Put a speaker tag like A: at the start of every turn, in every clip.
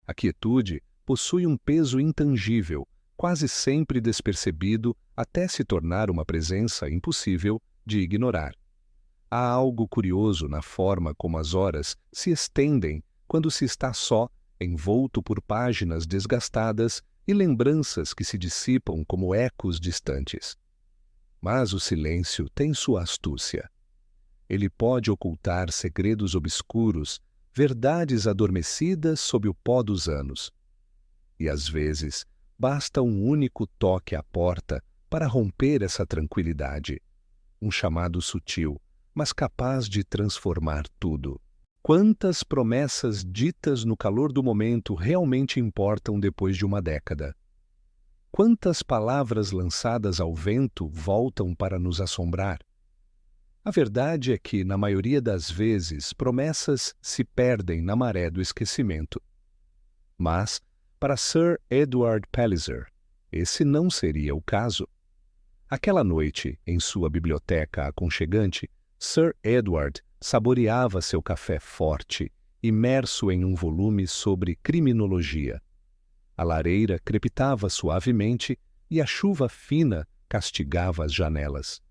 A: A quietude possui um peso intangível, quase sempre despercebido até se tornar uma presença impossível de ignorar. Há algo curioso na forma como as horas se estendem quando se está só, envolto por páginas desgastadas e lembranças que se dissipam como ecos distantes. Mas o silêncio tem sua astúcia. Ele pode ocultar segredos obscuros, verdades adormecidas sob o pó dos anos. E às vezes, basta um único toque à porta para romper essa tranquilidade. Um chamado sutil, mas capaz de transformar tudo. Quantas promessas ditas no calor do momento realmente importam depois de uma década? Quantas palavras lançadas ao vento voltam para nos assombrar? A verdade é que, na maioria das vezes, promessas se perdem na maré do esquecimento. Mas, para Sir Edward Palliser, esse não seria o caso. Aquela noite, em sua biblioteca aconchegante, Sir Edward saboreava seu café forte, imerso em um volume sobre criminologia. A lareira crepitava suavemente e a chuva fina castigava as janelas.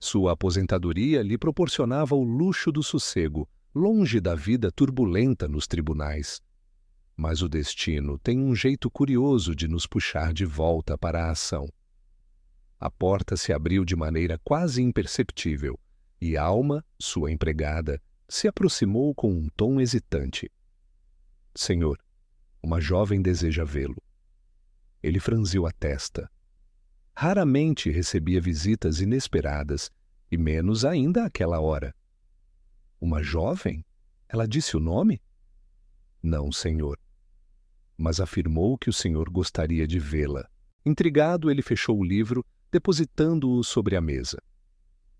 A: Sua aposentadoria lhe proporcionava o luxo do sossego, longe da vida turbulenta nos tribunais. Mas o destino tem um jeito curioso de nos puxar de volta para a ação. A porta se abriu de maneira quase imperceptível, e Alma, sua empregada, se aproximou com um tom hesitante. — Senhor, uma jovem deseja vê-lo. Ele franziu a testa. Raramente recebia visitas inesperadas, e menos ainda àquela hora. — Uma jovem? Ela disse o nome? — Não, senhor. Mas afirmou que o senhor gostaria de vê-la. Intrigado, ele fechou o livro, depositando-o sobre a mesa.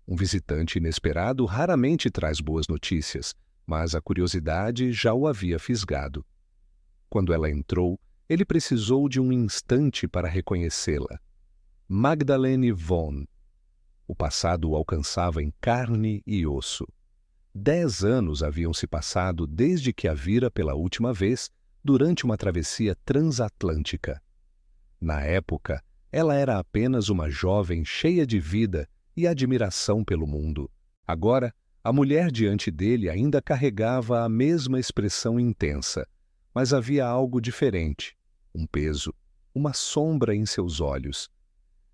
A: Um visitante inesperado raramente traz boas notícias, mas a curiosidade já o havia fisgado. Quando ela entrou, ele precisou de um instante para reconhecê-la. Magdalene Vaughan. O passado o alcançava em carne e osso. 10 anos haviam se passado desde que a vira pela última vez, durante uma travessia transatlântica. Na época, ela era apenas uma jovem cheia de vida e admiração pelo mundo. Agora, a mulher diante dele ainda carregava a mesma expressão intensa, mas havia algo diferente, um peso, uma sombra em seus olhos.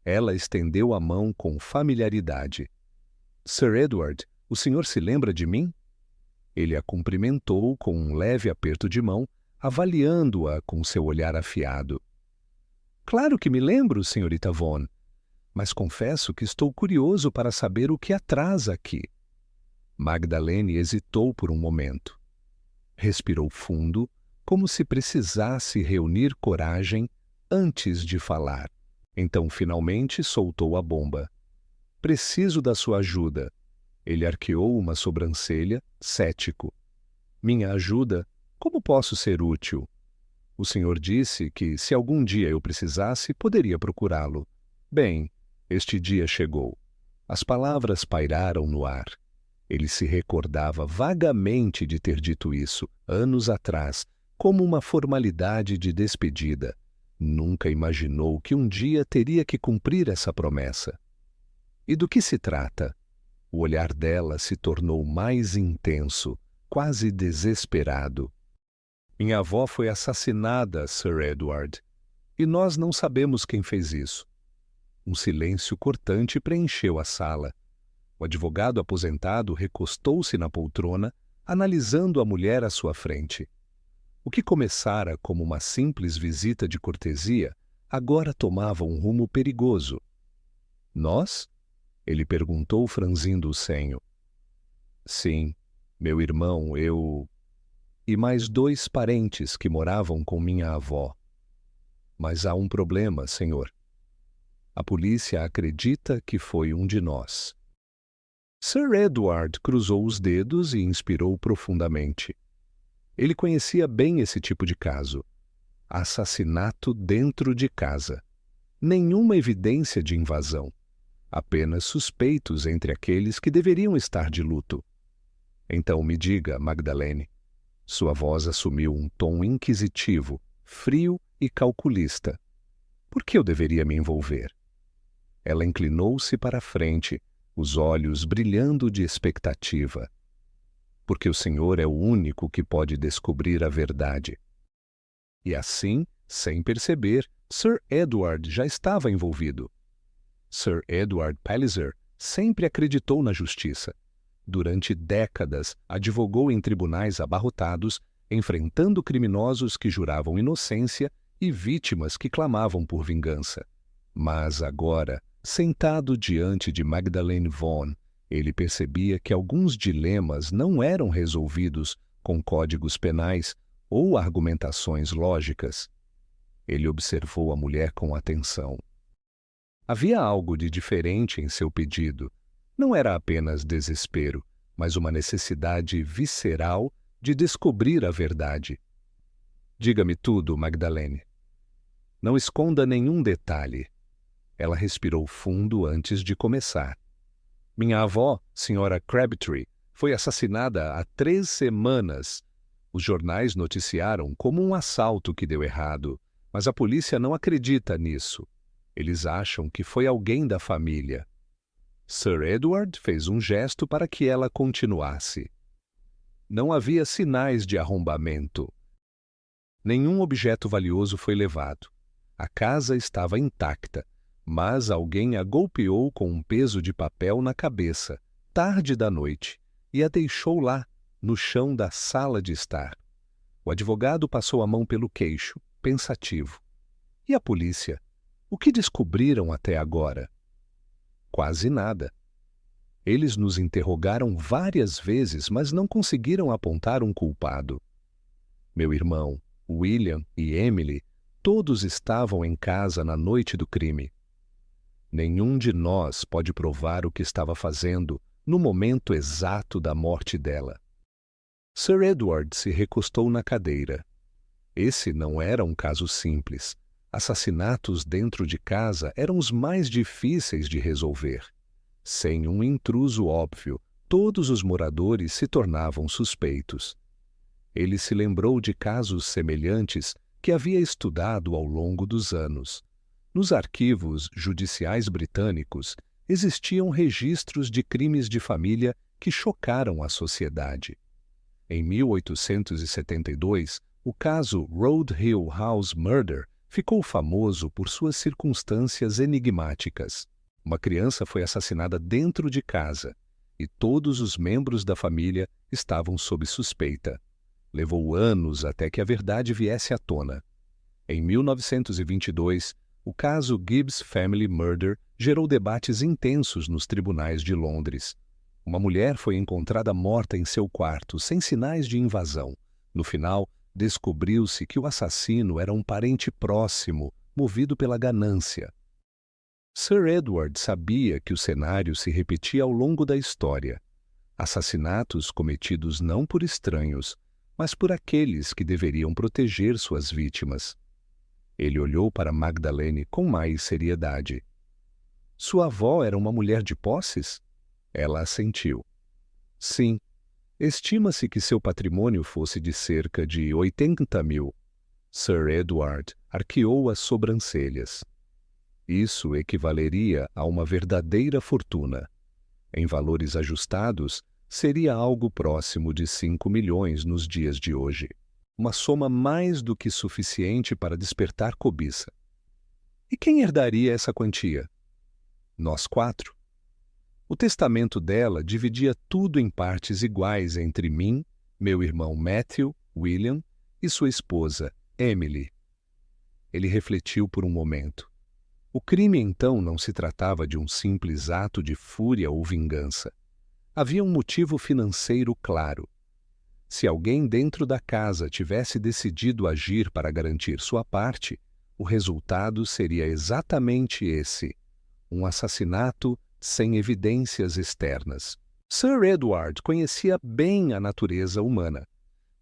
A: Ela estendeu a mão com familiaridade. — Sir Edward, o senhor se lembra de mim? Ele a cumprimentou com um leve aperto de mão, avaliando-a com seu olhar afiado. — Claro que me lembro, senhorita Vaughan, mas confesso que estou curioso para saber o que a traz aqui. Magdalene hesitou por um momento. Respirou fundo, como se precisasse reunir coragem antes de falar. Então, finalmente, soltou a bomba. — Preciso da sua ajuda. Ele arqueou uma sobrancelha, cético. — Minha ajuda? Como posso ser útil? O senhor disse que, se algum dia eu precisasse, poderia procurá-lo. Bem, este dia chegou. As palavras pairaram no ar. Ele se recordava vagamente de ter dito isso, anos atrás, como uma formalidade de despedida. Nunca imaginou que um dia teria que cumprir essa promessa. E do que se trata? O olhar dela se tornou mais intenso, quase desesperado. — Minha avó foi assassinada, Sir Edward, e nós não sabemos quem fez isso. Um silêncio cortante preencheu a sala. O advogado aposentado recostou-se na poltrona, analisando a mulher à sua frente. O que começara como uma simples visita de cortesia, agora tomava um rumo perigoso. — Nós? Ele perguntou, franzindo o senho. — Sim, meu irmão, eu... e mais 2 parentes que moravam com minha avó. Mas há um problema, senhor. A polícia acredita que foi um de nós. Sir Edward cruzou os dedos e inspirou profundamente. Ele conhecia bem esse tipo de caso. Assassinato dentro de casa. Nenhuma evidência de invasão. Apenas suspeitos entre aqueles que deveriam estar de luto. Então me diga, Magdalene, Sua voz assumiu um tom inquisitivo, frio e calculista. Por que eu deveria me envolver? Ela inclinou-se para a frente, os olhos brilhando de expectativa. Porque o Senhor é o único que pode descobrir a verdade. E assim, sem perceber, Sir Edward já estava envolvido. Sir Edward Palliser sempre acreditou na justiça. Durante décadas, advogou em tribunais abarrotados, enfrentando criminosos que juravam inocência e vítimas que clamavam por vingança. Mas agora, sentado diante de Magdalene Vaughan, ele percebia que alguns dilemas não eram resolvidos com códigos penais ou argumentações lógicas. Ele observou a mulher com atenção. Havia algo de diferente em seu pedido. Não era apenas desespero, mas uma necessidade visceral de descobrir a verdade. Diga-me tudo, Magdalene. Não esconda nenhum detalhe. Ela respirou fundo antes de começar. Minha avó, Sra. Crabtree, foi assassinada há 3 semanas. Os jornais noticiaram como um assalto que deu errado, mas a polícia não acredita nisso. Eles acham que foi alguém da família. Sir Edward fez um gesto para que ela continuasse. Não havia sinais de arrombamento. Nenhum objeto valioso foi levado. A casa estava intacta, mas alguém a golpeou com um peso de papel na cabeça, tarde da noite, e a deixou lá, no chão da sala de estar. O advogado passou a mão pelo queixo, pensativo. E a polícia? O que descobriram até agora? Quase nada. Eles nos interrogaram várias vezes, mas não conseguiram apontar um culpado. Meu irmão, William e Emily, todos estavam em casa na noite do crime. Nenhum de nós pode provar o que estava fazendo no momento exato da morte dela. Sir Edward se recostou na cadeira. Esse não era um caso simples. Assassinatos dentro de casa eram os mais difíceis de resolver. Sem um intruso óbvio, todos os moradores se tornavam suspeitos. Ele se lembrou de casos semelhantes que havia estudado ao longo dos anos. Nos arquivos judiciais britânicos existiam registros de crimes de família que chocaram a sociedade. Em 1872, o caso Road Hill House Murder ficou famoso por suas circunstâncias enigmáticas. Uma criança foi assassinada dentro de casa e todos os membros da família estavam sob suspeita. Levou anos até que a verdade viesse à tona. Em 1922, o caso Gibbs Family Murder gerou debates intensos nos tribunais de Londres. Uma mulher foi encontrada morta em seu quarto, sem sinais de invasão. No final, descobriu-se que o assassino era um parente próximo, movido pela ganância. Sir Edward sabia que o cenário se repetia ao longo da história. Assassinatos cometidos não por estranhos, mas por aqueles que deveriam proteger suas vítimas. Ele olhou para Magdalene com mais seriedade. Sua avó era uma mulher de posses? Ela assentiu. Sim. Estima-se que seu patrimônio fosse de cerca de 80 mil. Sir Edward arqueou as sobrancelhas. Isso equivaleria a uma verdadeira fortuna. Em valores ajustados, seria algo próximo de 5 milhões nos dias de hoje. Uma soma mais do que suficiente para despertar cobiça. E quem herdaria essa quantia? Nós 4. O testamento dela dividia tudo em partes iguais entre mim, meu irmão Matthew, William, e sua esposa, Emily. Ele refletiu por um momento. O crime, então, não se tratava de um simples ato de fúria ou vingança. Havia um motivo financeiro claro. Se alguém dentro da casa tivesse decidido agir para garantir sua parte, o resultado seria exatamente esse: um assassinato sem evidências externas. Sir Edward conhecia bem a natureza humana.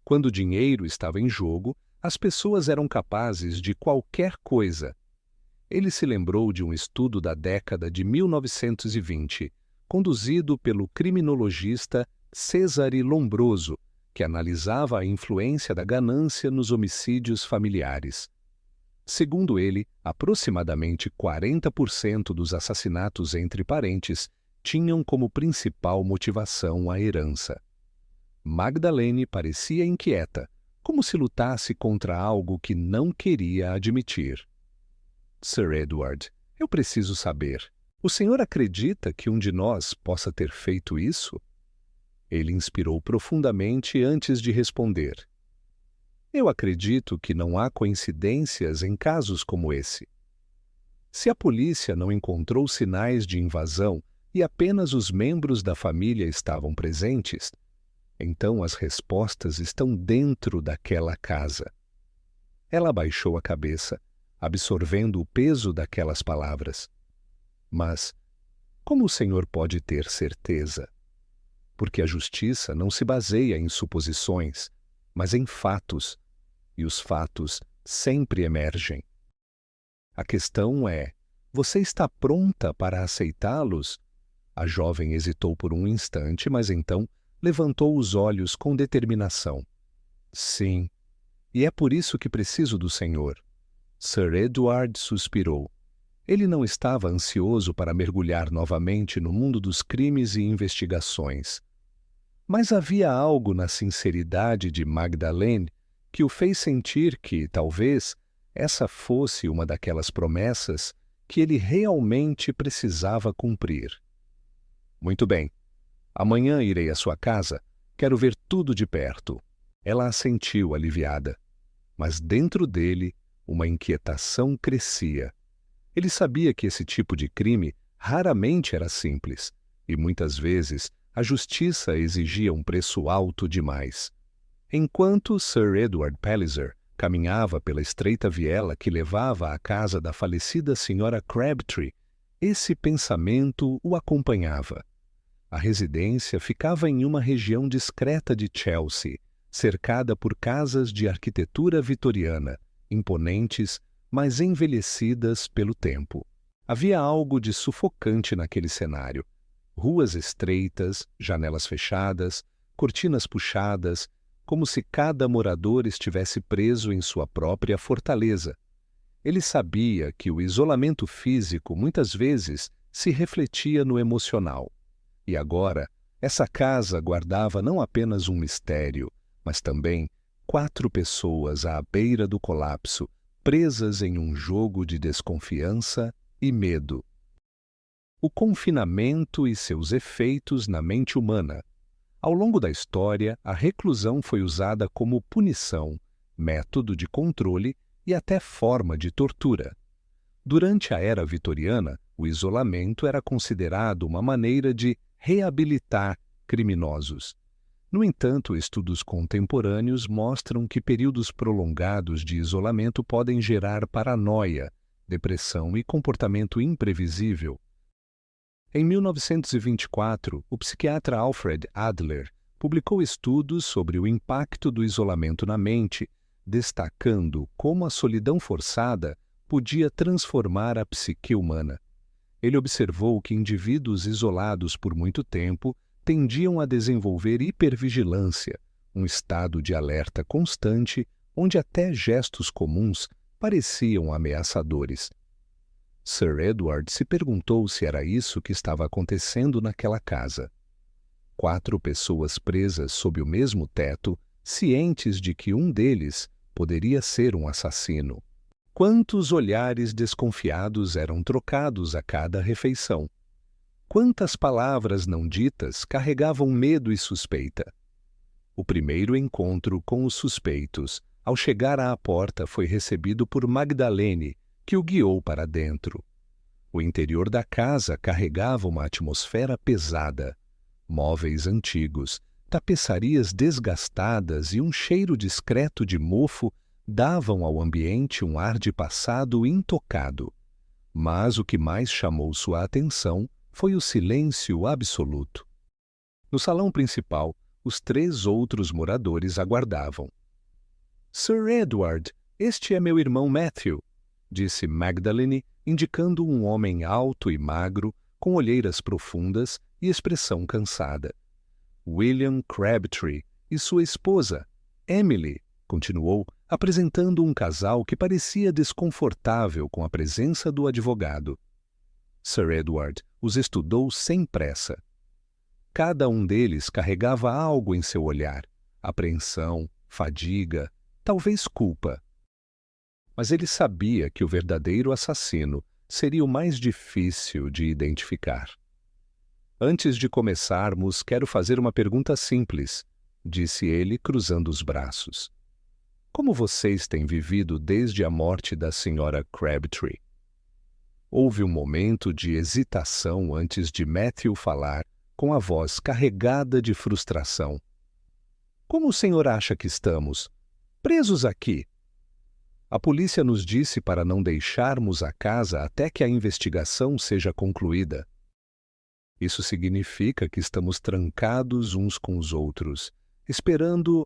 A: Quando o dinheiro estava em jogo, as pessoas eram capazes de qualquer coisa. Ele se lembrou de um estudo da década de 1920, conduzido pelo criminologista Cesare Lombroso, que analisava a influência da ganância nos homicídios familiares. Segundo ele, aproximadamente 40% dos assassinatos entre parentes tinham como principal motivação a herança. Magdalene parecia inquieta, como se lutasse contra algo que não queria admitir. Sir Edward, eu preciso saber. O senhor acredita que um de nós possa ter feito isso? Ele inspirou profundamente antes de responder. Eu acredito que não há coincidências em casos como esse. Se a polícia não encontrou sinais de invasão e apenas os membros da família estavam presentes, então as respostas estão dentro daquela casa. Ela abaixou a cabeça, absorvendo o peso daquelas palavras. Mas como o senhor pode ter certeza? Porque a justiça não se baseia em suposições, mas em fatos, e os fatos sempre emergem. A questão é, você está pronta para aceitá-los? A jovem hesitou por um instante, mas então levantou os olhos com determinação. Sim, e é por isso que preciso do senhor. Sir Edward suspirou. Ele não estava ansioso para mergulhar novamente no mundo dos crimes e investigações. Mas havia algo na sinceridade de Magdalene que o fez sentir que, talvez, essa fosse uma daquelas promessas que ele realmente precisava cumprir. Muito bem. Amanhã irei à sua casa. Quero ver tudo de perto. Ela assentiu aliviada. Mas dentro dele, uma inquietação crescia. Ele sabia que esse tipo de crime raramente era simples, e muitas vezes a justiça exigia um preço alto demais. Enquanto Sir Edward Palliser caminhava pela estreita viela que levava à casa da falecida Sra. Crabtree, esse pensamento o acompanhava. A residência ficava em uma região discreta de Chelsea, cercada por casas de arquitetura vitoriana, imponentes, mas envelhecidas pelo tempo. Havia algo de sufocante naquele cenário. Ruas estreitas, janelas fechadas, cortinas puxadas, como se cada morador estivesse preso em sua própria fortaleza. Ele sabia que o isolamento físico muitas vezes se refletia no emocional. E agora, essa casa guardava não apenas um mistério, mas também 4 pessoas à beira do colapso, presas em um jogo de desconfiança e medo. O confinamento e seus efeitos na mente humana. Ao longo da história, a reclusão foi usada como punição, método de controle e até forma de tortura. Durante a era vitoriana, o isolamento era considerado uma maneira de reabilitar criminosos. No entanto, estudos contemporâneos mostram que períodos prolongados de isolamento podem gerar paranoia, depressão e comportamento imprevisível. Em 1924, o psiquiatra Alfred Adler publicou estudos sobre o impacto do isolamento na mente, destacando como a solidão forçada podia transformar a psique humana. Ele observou que indivíduos isolados por muito tempo tendiam a desenvolver hipervigilância, um estado de alerta constante onde até gestos comuns pareciam ameaçadores. Sir Edward se perguntou se era isso que estava acontecendo naquela casa. 4 pessoas presas sob o mesmo teto, cientes de que um deles poderia ser um assassino. Quantos olhares desconfiados eram trocados a cada refeição? Quantas palavras não ditas carregavam medo e suspeita? O primeiro encontro com os suspeitos, ao chegar à porta, foi recebido por Magdalene, que o guiou para dentro. O interior da casa carregava uma atmosfera pesada. Móveis antigos, tapeçarias desgastadas e um cheiro discreto de mofo davam ao ambiente um ar de passado intocado. Mas o que mais chamou sua atenção foi o silêncio absoluto. No salão principal, os 3 outros moradores aguardavam. Sir Edward, este é meu irmão Matthew, disse Magdalene, indicando um homem alto e magro, com olheiras profundas e expressão cansada. William Crabtree, e sua esposa, Emily, continuou, apresentando um casal que parecia desconfortável com a presença do advogado. Sir Edward os estudou sem pressa. Cada um deles carregava algo em seu olhar: apreensão, fadiga, talvez culpa. Mas ele sabia que o verdadeiro assassino seria o mais difícil de identificar. Antes de começarmos, quero fazer uma pergunta simples, disse ele, cruzando os braços. Como vocês têm vivido desde a morte da Sra. Crabtree? Houve um momento de hesitação antes de Matthew falar, com a voz carregada de frustração. Como o senhor acha que estamos? Presos aqui. A polícia nos disse para não deixarmos a casa até que a investigação seja concluída. Isso significa que estamos trancados uns com os outros, esperando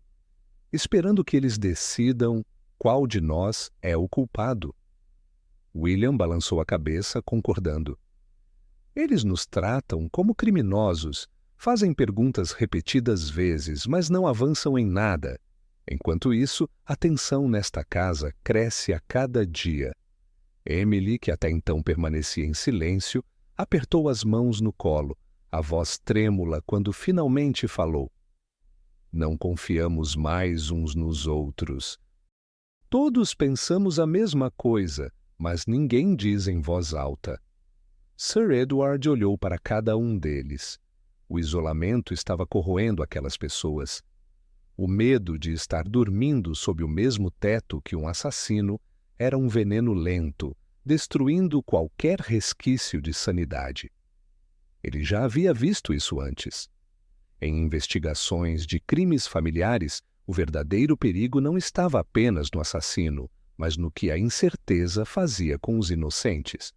A: que eles decidam qual de nós é o culpado. William balançou a cabeça, concordando. Eles nos tratam como criminosos, fazem perguntas repetidas vezes, mas não avançam em nada. Enquanto isso, a tensão nesta casa cresce a cada dia. Emily, que até então permanecia em silêncio, apertou as mãos no colo, a voz trêmula quando finalmente falou. Não confiamos mais uns nos outros. Todos pensamos a mesma coisa, mas ninguém diz em voz alta. Sir Edward olhou para cada um deles. O isolamento estava corroendo aquelas pessoas. O medo de estar dormindo sob o mesmo teto que um assassino era um veneno lento, destruindo qualquer resquício de sanidade. Ele já havia visto isso antes. Em investigações de crimes familiares, o verdadeiro perigo não estava apenas no assassino, mas no que a incerteza fazia com os inocentes.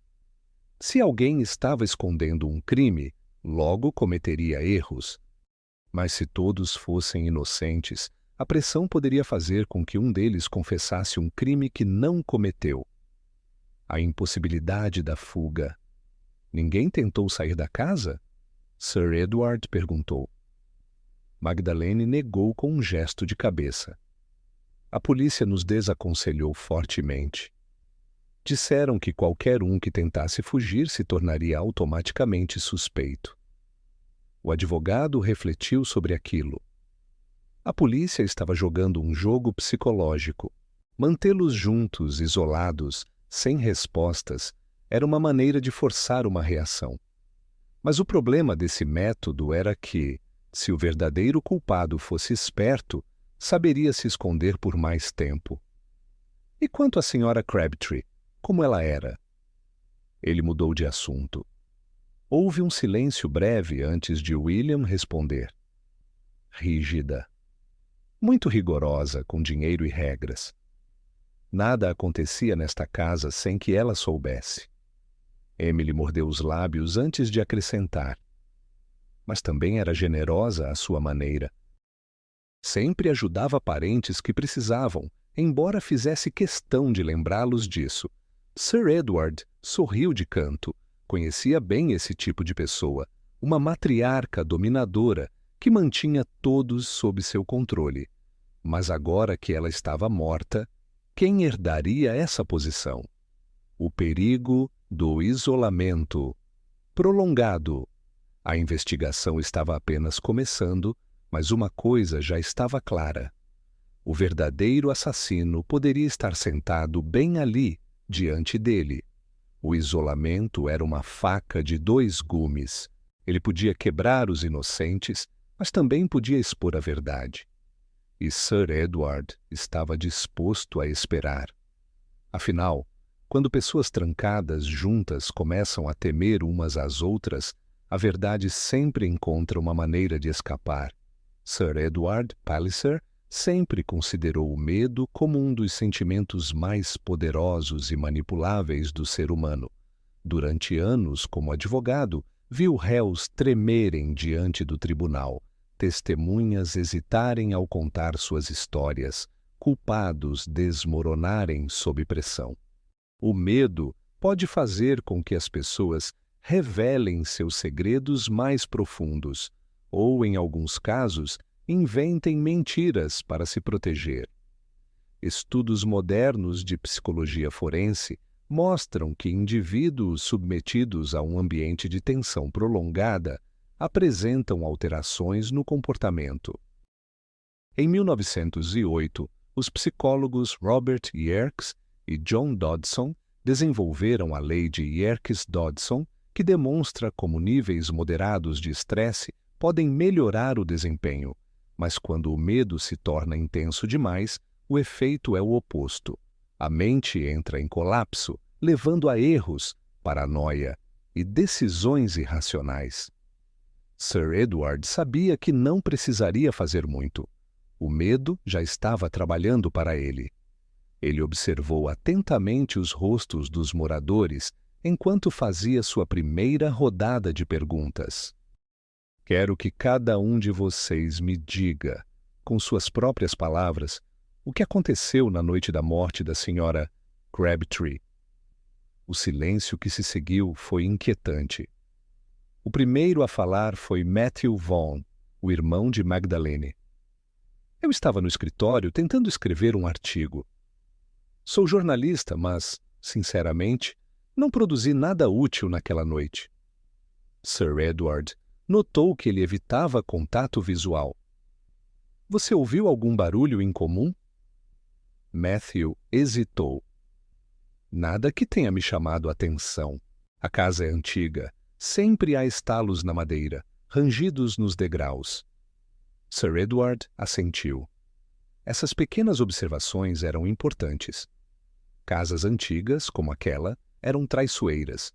A: Se alguém estava escondendo um crime, logo cometeria erros. Mas se todos fossem inocentes, a pressão poderia fazer com que um deles confessasse um crime que não cometeu. A impossibilidade da fuga. Ninguém tentou sair da casa? Sir Edward perguntou. Magdalene negou com um gesto de cabeça. A polícia nos desaconselhou fortemente. Disseram que qualquer um que tentasse fugir se tornaria automaticamente suspeito. O advogado refletiu sobre aquilo. A polícia estava jogando um jogo psicológico. Mantê-los juntos, isolados, sem respostas, era uma maneira de forçar uma reação. Mas o problema desse método era que, se o verdadeiro culpado fosse esperto, saberia se esconder por mais tempo. E quanto à Sra. Crabtree, como ela era? Ele mudou de assunto. Houve um silêncio breve antes de William responder. Rígida. Muito rigorosa com dinheiro e regras. Nada acontecia nesta casa sem que ela soubesse. Emily mordeu os lábios antes de acrescentar. Mas também era generosa à sua maneira. Sempre ajudava parentes que precisavam, embora fizesse questão de lembrá-los disso. Sir Edward sorriu de canto. Conhecia bem esse tipo de pessoa, uma matriarca dominadora que mantinha todos sob seu controle. Mas agora que ela estava morta, quem herdaria essa posição? O perigo do isolamento prolongado. A investigação estava apenas começando, mas uma coisa já estava clara. O verdadeiro assassino poderia estar sentado bem ali, diante dele. O isolamento era uma faca de dois gumes. Ele podia quebrar os inocentes, mas também podia expor a verdade. E Sir Edward estava disposto a esperar. Afinal, quando pessoas trancadas juntas começam a temer umas às outras, a verdade sempre encontra uma maneira de escapar. Sir Edward Palliser sempre considerou o medo como um dos sentimentos mais poderosos e manipuláveis do ser humano. Durante anos, como advogado, viu réus tremerem diante do tribunal, testemunhas hesitarem ao contar suas histórias, culpados desmoronarem sob pressão. O medo pode fazer com que as pessoas revelem seus segredos mais profundos, ou, em alguns casos, inventem mentiras para se proteger. Estudos modernos de psicologia forense mostram que indivíduos submetidos a um ambiente de tensão prolongada apresentam alterações no comportamento. Em 1908, os psicólogos Robert Yerkes e John Dodson desenvolveram a lei de Yerkes-Dodson, que demonstra como níveis moderados de estresse podem melhorar o desempenho, mas quando o medo se torna intenso demais, o efeito é o oposto. A mente entra em colapso, levando a erros, paranoia e decisões irracionais. Sir Edward sabia que não precisaria fazer muito. O medo já estava trabalhando para ele. Ele observou atentamente os rostos dos moradores enquanto fazia sua primeira rodada de perguntas. Quero que cada um de vocês me diga, com suas próprias palavras, o que aconteceu na noite da morte da senhora Crabtree. O silêncio que se seguiu foi inquietante. O primeiro a falar foi Matthew Vaughan, o irmão de Magdalene. Eu estava no escritório tentando escrever um artigo. Sou jornalista, mas, sinceramente, não produzi nada útil naquela noite. Sir Edward notou que ele evitava contato visual. Você ouviu algum barulho incomum? Matthew hesitou. Nada que tenha me chamado a atenção. A casa é antiga. Sempre há estalos na madeira, rangidos nos degraus. Sir Edward assentiu. Essas pequenas observações eram importantes. Casas antigas, como aquela, eram traiçoeiras.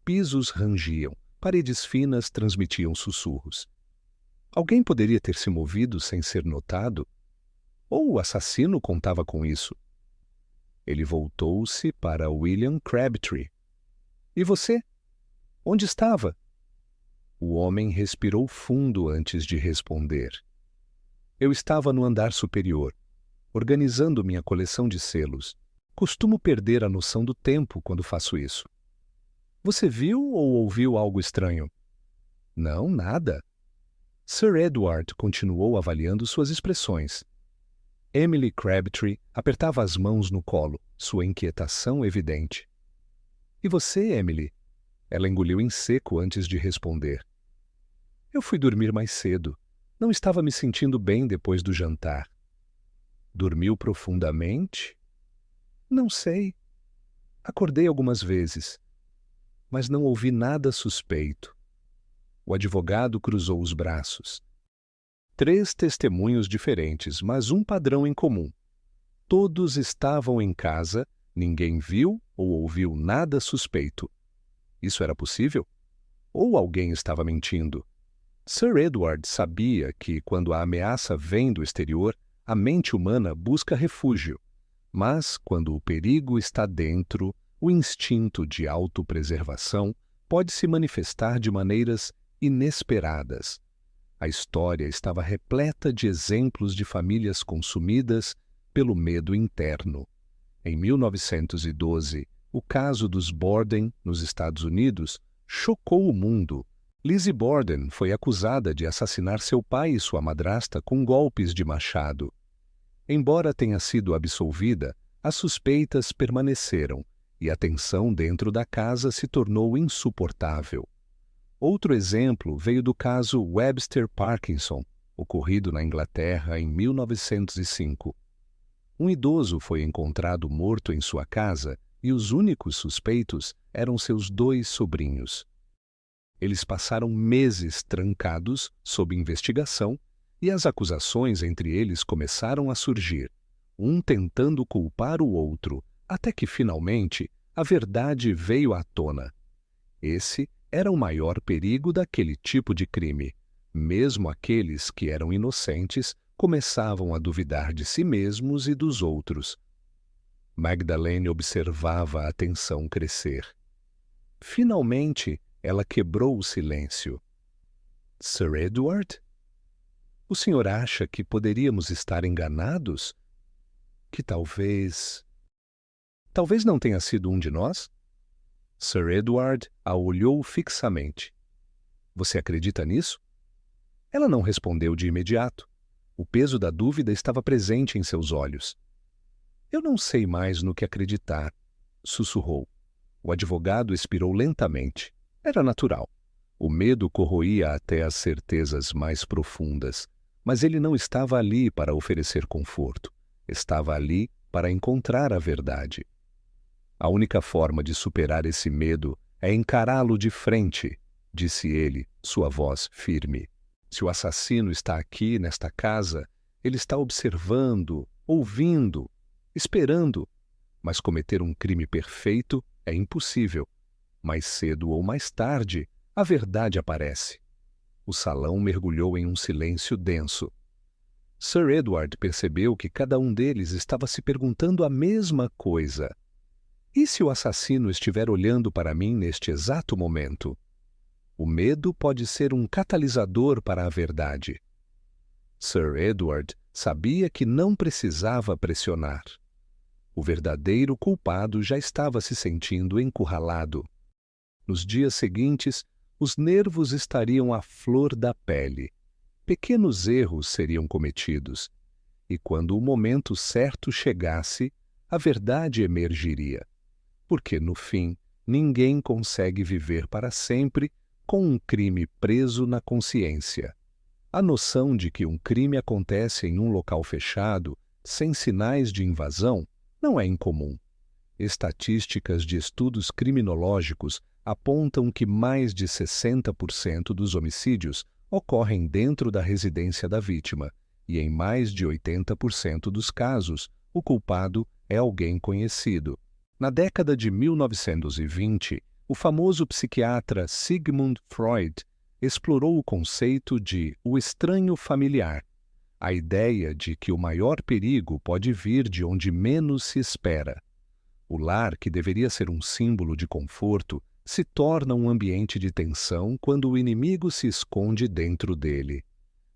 A: Pisos rangiam, paredes finas transmitiam sussurros. Alguém poderia ter se movido sem ser notado? Ou o assassino contava com isso? Ele voltou-se para William Crabtree. E você? Onde estava? O homem respirou fundo antes de responder. Eu estava no andar superior, organizando minha coleção de selos. Costumo perder a noção do tempo quando faço isso. Você viu ou ouviu algo estranho? Não, nada. Sir Edward continuou avaliando suas expressões. Emily Crabtree apertava as mãos no colo, sua inquietação evidente. E você, Emily? Ela engoliu em seco antes de responder. Eu fui dormir mais cedo. Não estava me sentindo bem depois do jantar. Dormiu profundamente? Não sei. Acordei algumas vezes, mas não ouvi nada suspeito. O advogado cruzou os braços. 3 testemunhos diferentes, mas um padrão em comum. Todos estavam em casa, ninguém viu ou ouviu nada suspeito. Isso era possível? Ou alguém estava mentindo? Sir Edward sabia que, quando a ameaça vem do exterior, a mente humana busca refúgio. Mas, quando o perigo está dentro, o instinto de autopreservação pode se manifestar de maneiras inesperadas. A história estava repleta de exemplos de famílias consumidas pelo medo interno. Em 1912, o caso dos Borden, nos Estados Unidos, chocou o mundo. Lizzie Borden foi acusada de assassinar seu pai e sua madrasta com golpes de machado. Embora tenha sido absolvida, as suspeitas permaneceram e a tensão dentro da casa se tornou insuportável. Outro exemplo veio do caso Webster Parkinson, ocorrido na Inglaterra em 1905. Um idoso foi encontrado morto em sua casa e os únicos suspeitos eram seus 2 sobrinhos. Eles passaram meses trancados sob investigação e as acusações entre eles começaram a surgir, um tentando culpar o outro, até que, finalmente, a verdade veio à tona. Esse era o maior perigo daquele tipo de crime. Mesmo aqueles que eram inocentes começavam a duvidar de si mesmos e dos outros. Magdalene observava a tensão crescer. Finalmente, ela quebrou o silêncio. Sir Edward? O senhor acha que poderíamos estar enganados? Que talvez não tenha sido um de nós? Sir Edward a olhou fixamente. Você acredita nisso? Ela não respondeu de imediato. O peso da dúvida estava presente em seus olhos. Eu não sei mais no que acreditar, sussurrou. O advogado expirou lentamente. Era natural. O medo corroía até as certezas mais profundas, mas ele não estava ali para oferecer conforto. Estava ali para encontrar a verdade. A única forma de superar esse medo é encará-lo de frente, disse ele, sua voz firme. Se o assassino está aqui, nesta casa, ele está observando, ouvindo, esperando. Mas cometer um crime perfeito é impossível. Mais cedo ou mais tarde, a verdade aparece. O salão mergulhou em um silêncio denso. Sir Edward percebeu que cada um deles estava se perguntando a mesma coisa. E se o assassino estiver olhando para mim neste exato momento? O medo pode ser um catalisador para a verdade. Sir Edward sabia que não precisava pressionar. O verdadeiro culpado já estava se sentindo encurralado. Nos dias seguintes, os nervos estariam à flor da pele. Pequenos erros seriam cometidos. E quando o momento certo chegasse, a verdade emergiria. Porque, no fim, ninguém consegue viver para sempre com um crime preso na consciência. A noção de que um crime acontece em um local fechado, sem sinais de invasão, não é incomum. Estatísticas de estudos criminológicos apontam que mais de 60% dos homicídios ocorrem dentro da residência da vítima, e em mais de 80% dos casos, o culpado é alguém conhecido. Na década de 1920, o famoso psiquiatra Sigmund Freud explorou o conceito de o estranho familiar, a ideia de que o maior perigo pode vir de onde menos se espera. O lar, que deveria ser um símbolo de conforto, se torna um ambiente de tensão quando o inimigo se esconde dentro dele.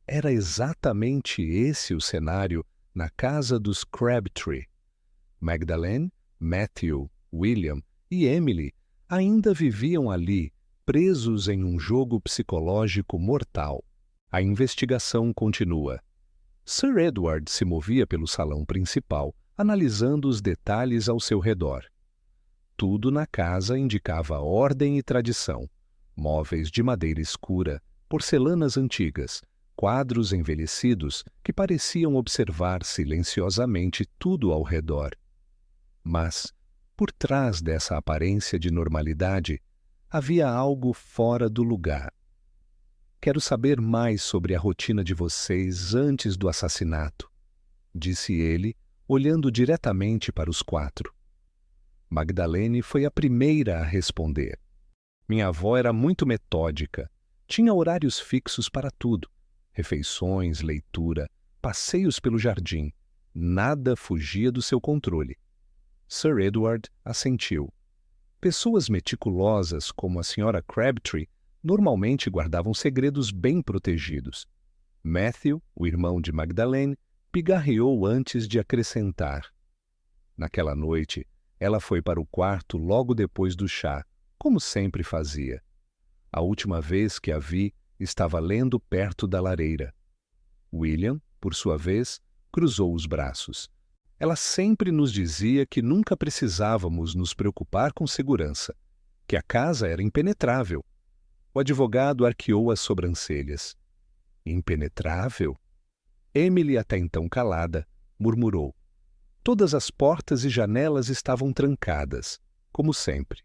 A: Era exatamente esse o cenário na casa dos Crabtree. Magdalene, Matthew, William e Emily ainda viviam ali, presos em um jogo psicológico mortal. A investigação continua. Sir Edward se movia pelo salão principal, analisando os detalhes ao seu redor. Tudo na casa indicava ordem e tradição. Móveis de madeira escura, porcelanas antigas, quadros envelhecidos que pareciam observar silenciosamente tudo ao redor. Mas, por trás dessa aparência de normalidade, havia algo fora do lugar. Quero saber mais sobre a rotina de vocês antes do assassinato, disse ele, olhando diretamente para os quatro. Magdalene foi a primeira a responder. Minha avó era muito metódica. Tinha horários fixos para tudo. Refeições, leitura, passeios pelo jardim. Nada fugia do seu controle. Sir Edward assentiu. Pessoas meticulosas como a Sra. Crabtree normalmente guardavam segredos bem protegidos. Matthew, o irmão de Magdalene, pigarreou antes de acrescentar. Naquela noite, ela foi para o quarto logo depois do chá, como sempre fazia. A última vez que a vi, estava lendo perto da lareira. William, por sua vez, cruzou os braços. Ela sempre nos dizia que nunca precisávamos nos preocupar com segurança, que a casa era impenetrável. O advogado arqueou as sobrancelhas. Impenetrável? Emily, até então calada, murmurou. Todas as portas e janelas estavam trancadas, como sempre.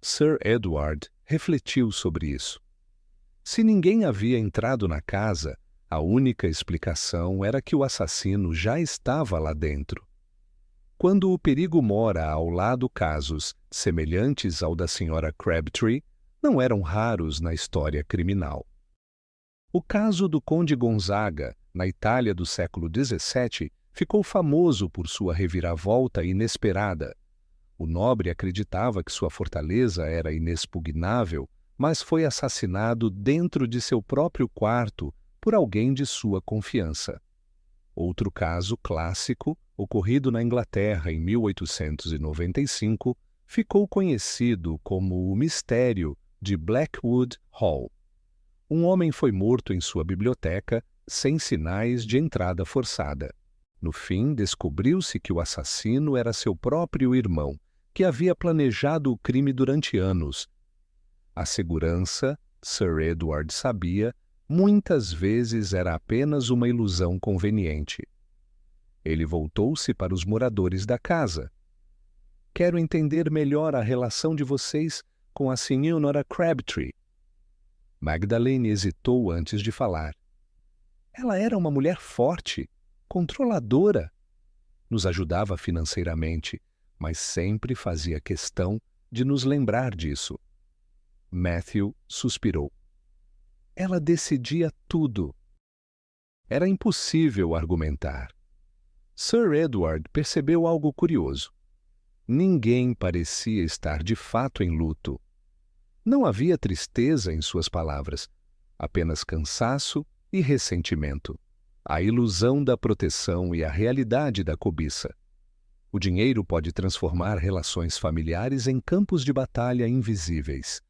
A: Sir Edward refletiu sobre isso. Se ninguém havia entrado na casa, a única explicação era que o assassino já estava lá dentro. Quando o perigo mora ao lado casos semelhantes ao da Sra. Crabtree, não eram raros na história criminal. O caso do Conde Gonzaga, na Itália do século XVII, ficou famoso por sua reviravolta inesperada. O nobre acreditava que sua fortaleza era inexpugnável, mas foi assassinado dentro de seu próprio quarto por alguém de sua confiança. Outro caso clássico, ocorrido na Inglaterra em 1895, ficou conhecido como o mistério de Blackwood Hall. Um homem foi morto em sua biblioteca sem sinais de entrada forçada. No fim, descobriu-se que o assassino era seu próprio irmão, que havia planejado o crime durante anos. A segurança, Sir Edward sabia, muitas vezes era apenas uma ilusão conveniente. Ele voltou-se para os moradores da casa. Quero entender melhor a relação de vocês com a Sra. Crabtree. Magdalene hesitou antes de falar. Ela era uma mulher forte, controladora. Nos ajudava financeiramente, mas sempre fazia questão de nos lembrar disso. Matthew suspirou. Ela decidia tudo. Era impossível argumentar. Sir Edward percebeu algo curioso. Ninguém parecia estar de fato em luto. Não havia tristeza em suas palavras, apenas cansaço e ressentimento. A ilusão da proteção e a realidade da cobiça. O dinheiro pode transformar relações familiares em campos de batalha invisíveis.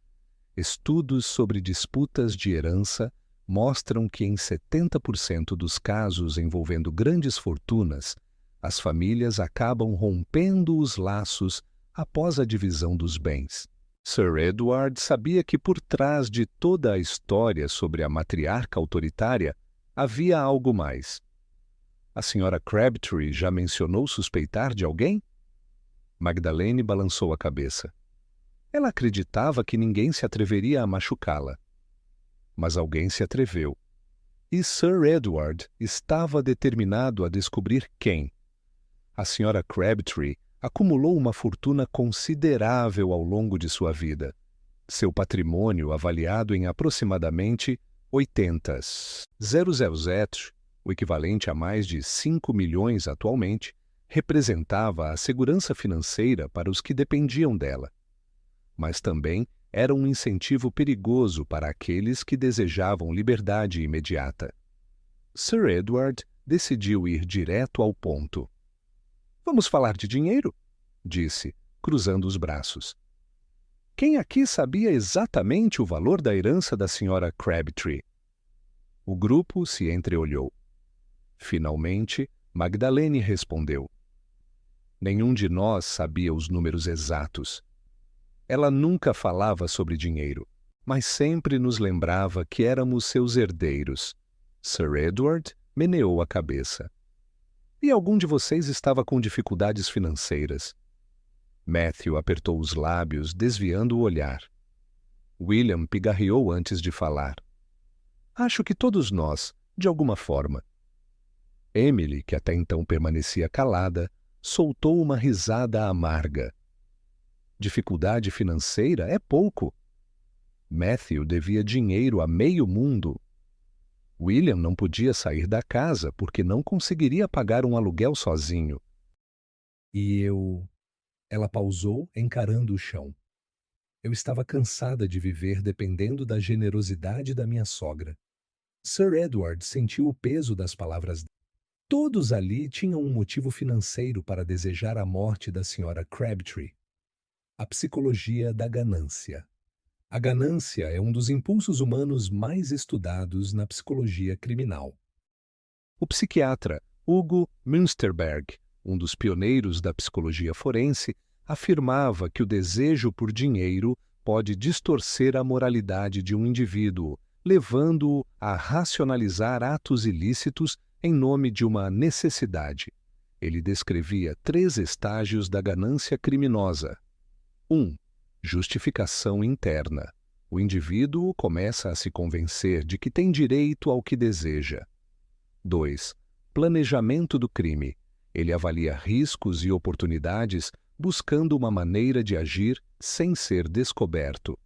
A: Estudos sobre disputas de herança mostram que em 70% dos casos envolvendo grandes fortunas, as famílias acabam rompendo os laços após a divisão dos bens. Sir Edward sabia que por trás de toda a história sobre a matriarca autoritária havia algo mais. A Sra. Crabtree já mencionou suspeitar de alguém? Magdalene balançou a cabeça. Ela acreditava que ninguém se atreveria a machucá-la. Mas alguém se atreveu. E Sir Edward estava determinado a descobrir quem. A Sra. Crabtree acumulou uma fortuna considerável ao longo de sua vida. Seu patrimônio, avaliado em aproximadamente 80.000, o equivalente a mais de 5 milhões atualmente, representava a segurança financeira para os que dependiam dela. Mas também era um incentivo perigoso para aqueles que desejavam liberdade imediata. Sir Edward decidiu ir direto ao ponto. Vamos falar de dinheiro? Disse, cruzando os braços. Quem aqui sabia exatamente o valor da herança da Sra. Crabtree? O grupo se entreolhou. Finalmente, Magdalene respondeu. Nenhum de nós sabia os números exatos. Ela nunca falava sobre dinheiro, mas sempre nos lembrava que éramos seus herdeiros. Sir Edward meneou a cabeça. E algum de vocês estava com dificuldades financeiras? Matthew apertou os lábios, desviando o olhar. William pigarreou antes de falar. Acho que todos nós, de alguma forma. Emily, que até então permanecia calada, soltou uma risada amarga. Dificuldade financeira é pouco. Matthew devia dinheiro a meio mundo. William não podia sair da casa porque não conseguiria pagar um aluguel sozinho. E eu... Ela pausou, encarando o chão. Eu estava cansada de viver dependendo da generosidade da minha sogra. Sir Edward sentiu o peso das palavras dele. Todos ali tinham um motivo financeiro para desejar a morte da Sra. Crabtree. A psicologia da ganância. A ganância é um dos impulsos humanos mais estudados na psicologia criminal. O psiquiatra Hugo Münsterberg, um dos pioneiros da psicologia forense, afirmava que o desejo por dinheiro pode distorcer a moralidade de um indivíduo, levando-o a racionalizar atos ilícitos em nome de uma necessidade. Ele descrevia 3 estágios da ganância criminosa. 1. Justificação interna. O indivíduo começa a se convencer de que tem direito ao que deseja. 2. Planejamento do crime. Ele avalia riscos e oportunidades buscando uma maneira de agir sem ser descoberto.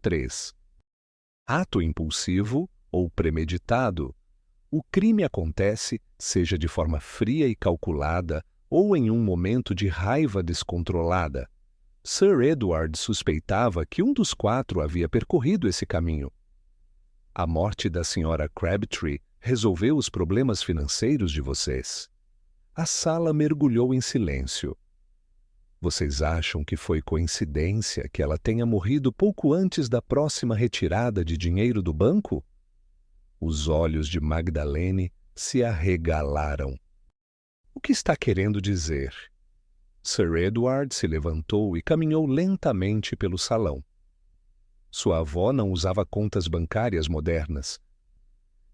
A: 3. Ato impulsivo ou premeditado. O crime acontece, seja de forma fria e calculada ou em um momento de raiva descontrolada. Sir Edward suspeitava que um dos 4 havia percorrido esse caminho. A morte da Sra. Crabtree resolveu os problemas financeiros de vocês. A sala mergulhou em silêncio. Vocês acham que foi coincidência que ela tenha morrido pouco antes da próxima retirada de dinheiro do banco? Os olhos de Magdalene se arregalaram. O que está querendo dizer? Sir Edward se levantou e caminhou lentamente pelo salão. Sua avó não usava contas bancárias modernas.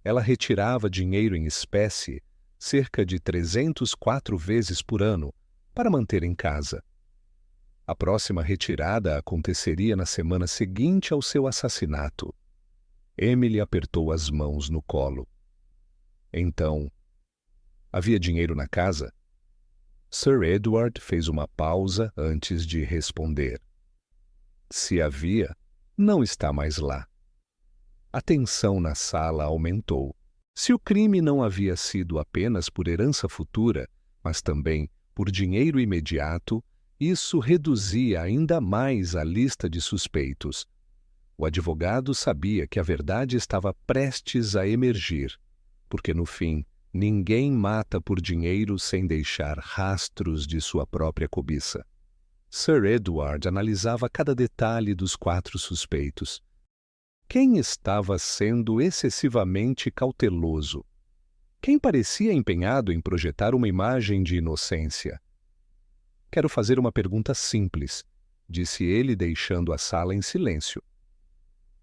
A: Ela retirava dinheiro em espécie, cerca de 304 vezes por ano, para manter em casa. A próxima retirada aconteceria na semana seguinte ao seu assassinato. Emily apertou as mãos no colo. Então, havia dinheiro na casa? Sir Edward fez uma pausa antes de responder. Se havia, não está mais lá. A tensão na sala aumentou. Se o crime não havia sido apenas por herança futura, mas também por dinheiro imediato, isso reduzia ainda mais a lista de suspeitos. O advogado sabia que a verdade estava prestes a emergir, porque no fim, ninguém mata por dinheiro sem deixar rastros de sua própria cobiça. Sir Edward analisava cada detalhe dos 4 suspeitos. Quem estava sendo excessivamente cauteloso? Quem parecia empenhado em projetar uma imagem de inocência? Quero fazer uma pergunta simples, disse ele, deixando a sala em silêncio.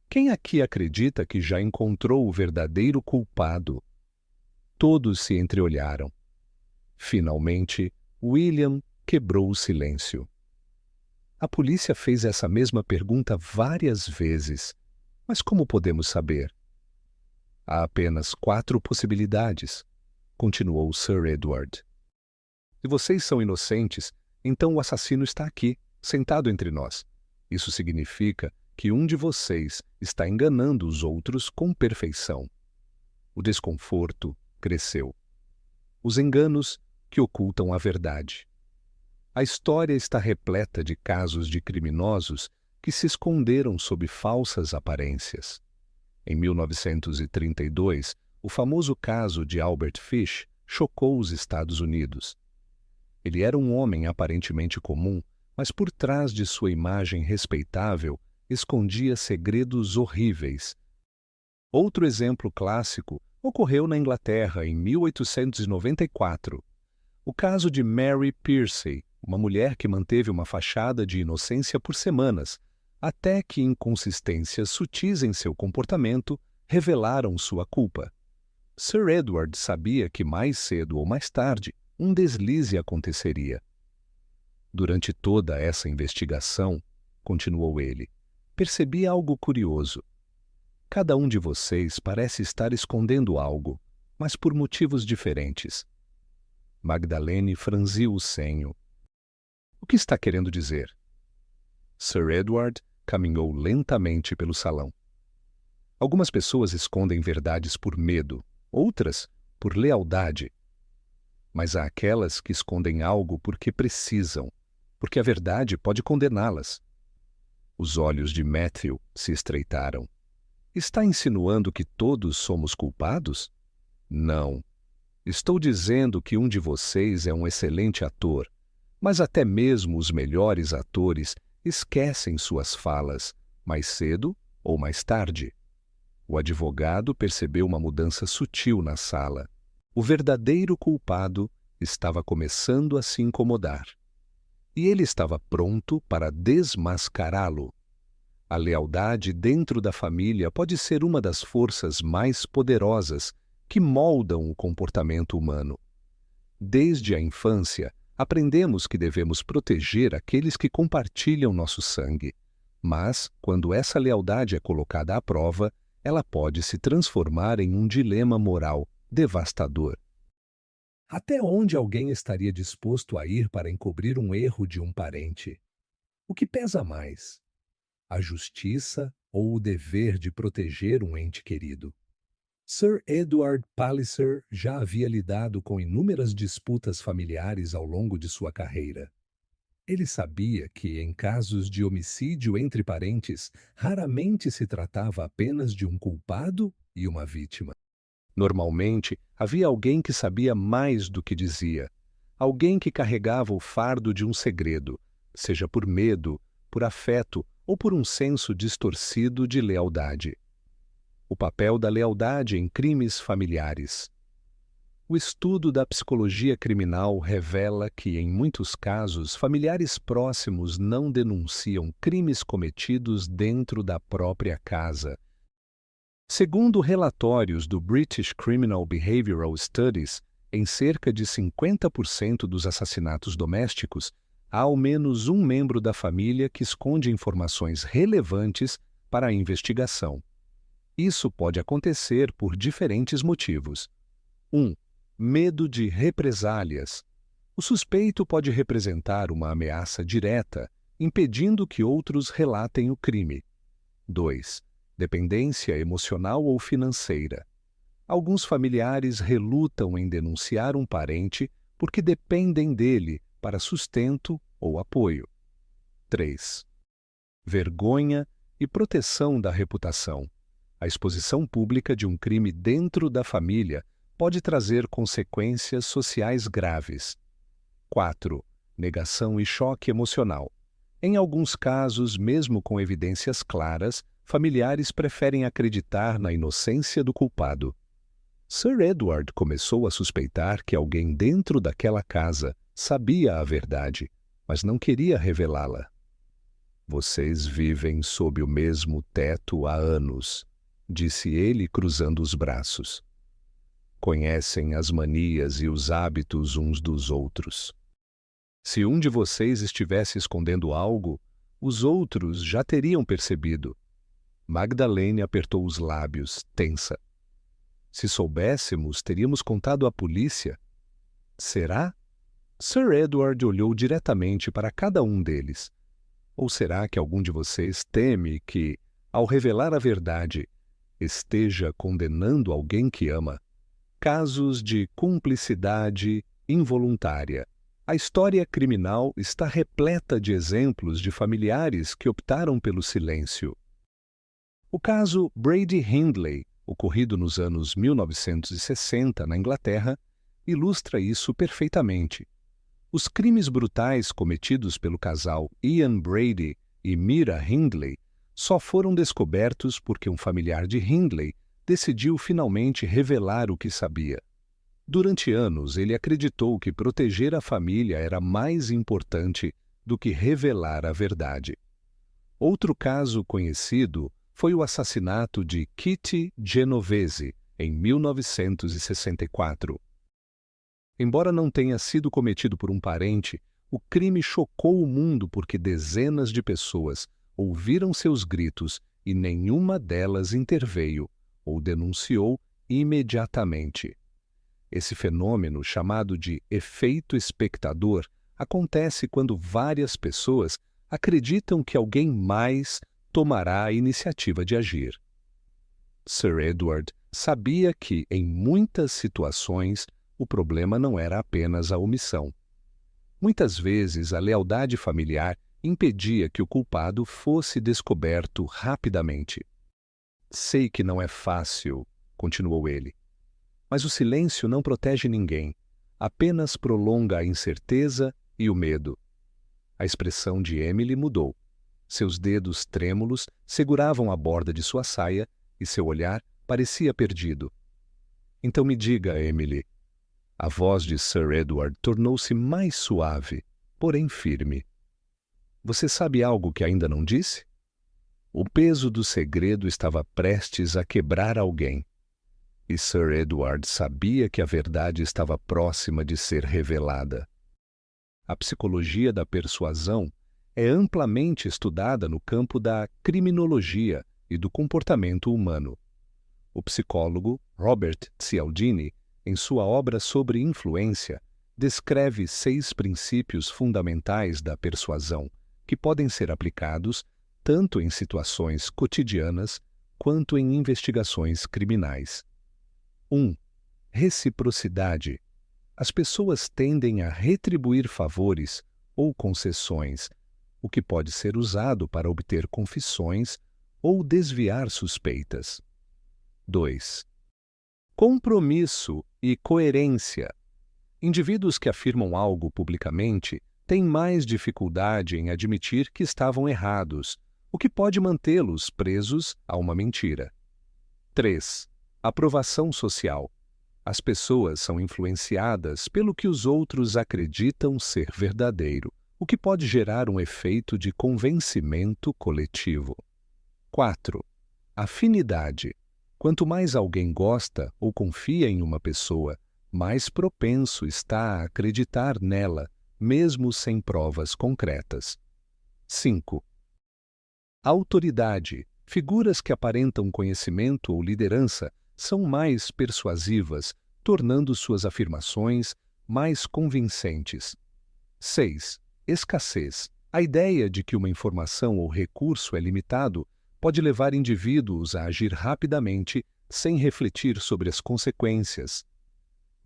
A: Quem aqui acredita que já encontrou o verdadeiro culpado? Todos se entreolharam. Finalmente, William quebrou o silêncio. A polícia fez essa mesma pergunta várias vezes. Mas como podemos saber? Há apenas 4 possibilidades, continuou Sir Edward. Se vocês são inocentes, então o assassino está aqui, sentado entre nós. Isso significa que um de vocês está enganando os outros com perfeição. O desconforto cresceu. Os enganos que ocultam a verdade. A história está repleta de casos de criminosos que se esconderam sob falsas aparências. Em 1932, o famoso caso de Albert Fish chocou os Estados Unidos. Ele era um homem aparentemente comum, mas por trás de sua imagem respeitável escondia segredos horríveis. Outro exemplo clássico ocorreu na Inglaterra em 1894. O caso de Mary Piercy, uma mulher que manteve uma fachada de inocência por semanas, até que inconsistências sutis em seu comportamento revelaram sua culpa. Sir Edward sabia que mais cedo ou mais tarde um deslize aconteceria. Durante toda essa investigação, continuou ele, percebi algo curioso. Cada um de vocês parece estar escondendo algo, mas por motivos diferentes. Magdalene franziu o senho. O que está querendo dizer? Sir Edward caminhou lentamente pelo salão. Algumas pessoas escondem verdades por medo, outras por lealdade. Mas há aquelas que escondem algo porque precisam, porque a verdade pode condená-las. Os olhos de Matthew se estreitaram. Está insinuando que todos somos culpados? Não. Estou dizendo que um de vocês é um excelente ator, mas até mesmo os melhores atores esquecem suas falas, mais cedo ou mais tarde. O advogado percebeu uma mudança sutil na sala. O verdadeiro culpado estava começando a se incomodar. E ele estava pronto para desmascará-lo. A lealdade dentro da família pode ser uma das forças mais poderosas que moldam o comportamento humano. Desde a infância, aprendemos que devemos proteger aqueles que compartilham nosso sangue. Mas, quando essa lealdade é colocada à prova, ela pode se transformar em um dilema moral devastador. Até onde alguém estaria disposto a ir para encobrir um erro de um parente? O que pesa mais? A justiça ou o dever de proteger um ente querido? Sir Edward Palliser já havia lidado com inúmeras disputas familiares ao longo de sua carreira. Ele sabia que, em casos de homicídio entre parentes, raramente se tratava apenas de um culpado e uma vítima. Normalmente, havia alguém que sabia mais do que dizia, alguém que carregava o fardo de um segredo, seja por medo, por afeto ou por um senso distorcido de lealdade. O papel da lealdade em crimes familiares. O estudo da psicologia criminal revela que, em muitos casos, familiares próximos não denunciam crimes cometidos dentro da própria casa. Segundo relatórios do British Criminal Behavioral Studies, em cerca de 50% dos assassinatos domésticos, há ao menos um membro da família que esconde informações relevantes para a investigação. Isso pode acontecer por diferentes motivos. 1. Medo de represálias. O suspeito pode representar uma ameaça direta, impedindo que outros relatem o crime. 2. Dependência emocional ou financeira. Alguns familiares relutam em denunciar um parente porque dependem dele para sustento ou apoio. 3. Vergonha e proteção da reputação. A exposição pública de um crime dentro da família pode trazer consequências sociais graves. 4. Negação e choque emocional. Em alguns casos, mesmo com evidências claras, familiares preferem acreditar na inocência do culpado. Sir Edward começou a suspeitar que alguém dentro daquela casa sabia a verdade, mas não queria revelá-la. Vocês vivem sob o mesmo teto há anos, disse ele cruzando os braços. Conhecem as manias e os hábitos uns dos outros. Se um de vocês estivesse escondendo algo, os outros já teriam percebido. Magdalene apertou os lábios, tensa. Se soubéssemos, teríamos contado à polícia. Será? Sir Edward olhou diretamente para cada um deles. Ou será que algum de vocês teme que, ao revelar a verdade, esteja condenando alguém que ama? Casos de cumplicidade involuntária. A história criminal está repleta de exemplos de familiares que optaram pelo silêncio. O caso Brady Hindley, ocorrido nos anos 1960 na Inglaterra, ilustra isso perfeitamente. Os crimes brutais cometidos pelo casal Ian Brady e Mira Hindley só foram descobertos porque um familiar de Hindley decidiu finalmente revelar o que sabia. Durante anos, ele acreditou que proteger a família era mais importante do que revelar a verdade. Outro caso conhecido foi o assassinato de Kitty Genovese, em 1964. Embora não tenha sido cometido por um parente, o crime chocou o mundo porque dezenas de pessoas ouviram seus gritos e nenhuma delas interveio ou denunciou imediatamente. Esse fenômeno, chamado de efeito espectador, acontece quando várias pessoas acreditam que alguém mais tomará a iniciativa de agir. Sir Edward sabia que, em muitas situações, o problema não era apenas a omissão. Muitas vezes, a lealdade familiar impedia que o culpado fosse descoberto rapidamente. Sei que não é fácil, continuou ele, mas o silêncio não protege ninguém, apenas prolonga a incerteza e o medo. A expressão de Emily mudou. Seus dedos trêmulos seguravam a borda de sua saia e seu olhar parecia perdido. Então me diga, Emily. A voz de Sir Edward tornou-se mais suave, porém firme. Você sabe algo que ainda não disse? O peso do segredo estava prestes a quebrar alguém. E Sir Edward sabia que a verdade estava próxima de ser revelada. A psicologia da persuasão é amplamente estudada no campo da criminologia e do comportamento humano. O psicólogo Robert Cialdini, em sua obra sobre influência, descreve 6 princípios fundamentais da persuasão que podem ser aplicados tanto em situações cotidianas quanto em investigações criminais. 1. Reciprocidade. As pessoas tendem a retribuir favores ou concessões, o que pode ser usado para obter confissões ou desviar suspeitas. 2. Compromisso e coerência. Indivíduos que afirmam algo publicamente têm mais dificuldade em admitir que estavam errados, o que pode mantê-los presos a uma mentira. 3. Aprovação social. As pessoas são influenciadas pelo que os outros acreditam ser verdadeiro, o que pode gerar um efeito de convencimento coletivo. 4. Afinidade. Quanto mais alguém gosta ou confia em uma pessoa, mais propenso está a acreditar nela, mesmo sem provas concretas. 5. Autoridade. Figuras que aparentam conhecimento ou liderança são mais persuasivas, tornando suas afirmações mais convincentes. 6. Escassez. A ideia de que uma informação ou recurso é limitado pode levar indivíduos a agir rapidamente sem refletir sobre as consequências.